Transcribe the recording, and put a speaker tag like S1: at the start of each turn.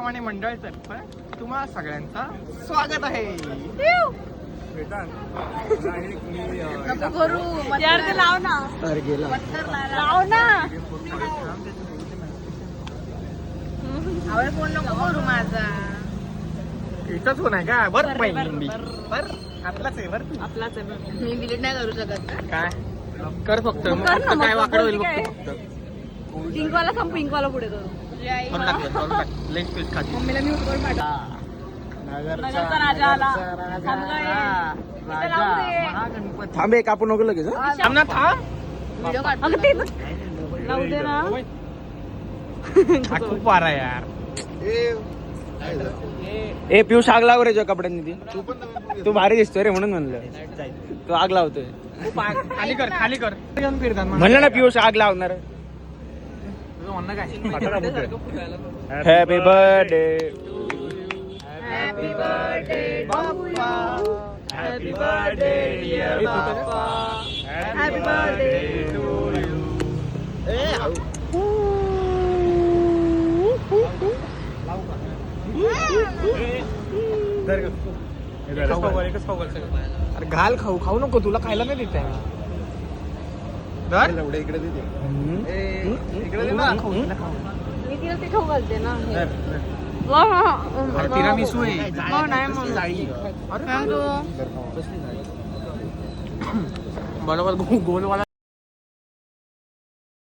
S1: नेहमीप्रमाणे मंडळातर्फे तुम्हा सगळ्यांचा स्वागत आहे.
S2: लाव ना फोन नको करू माझा.
S1: इथंच होणार का? बर पहिली बर आपलाच आहे. बर
S2: आपलाच आहे. मी डिलीट नाही करू शकत का?
S1: काय कर फक्त काय वाकडं होईल फक्त.
S2: पिंकवाला थांब, पिंकवाला पुढे करू.
S1: लेग पीस खाती.
S2: मम्मीला म्यूट करून पाठव. नगरचा राजा आला.
S3: थांब एक आपण नको लगेच
S1: थांब ना थांब.
S2: व्हिडिओ काढ. लावू दे ना.
S1: हा खूप वारा यार.
S3: ए पियुष आग लाव रे तुझ्या कपड्यांनी ती. तू भारी दिसतोय रे म्हणून म्हणलं. तू आग लावतोय.
S1: खूप खाली कर खाली कर.
S3: म्हणलं ना पियुष आग लावणार.
S1: तुझं म्हणणं काय?
S3: Happy birthday.
S2: Happy birthday Bappa.
S1: Happy birthday dear Bappa.
S2: Happy birthday
S1: to you. अरे घाल खाऊ खाऊ नको तुला खायला नाही देत आहे. इकडे दे ना.
S2: मी तिला ते खाऊ घालते ना.
S1: तिरामिसू आहे. बरोबर गोलवाला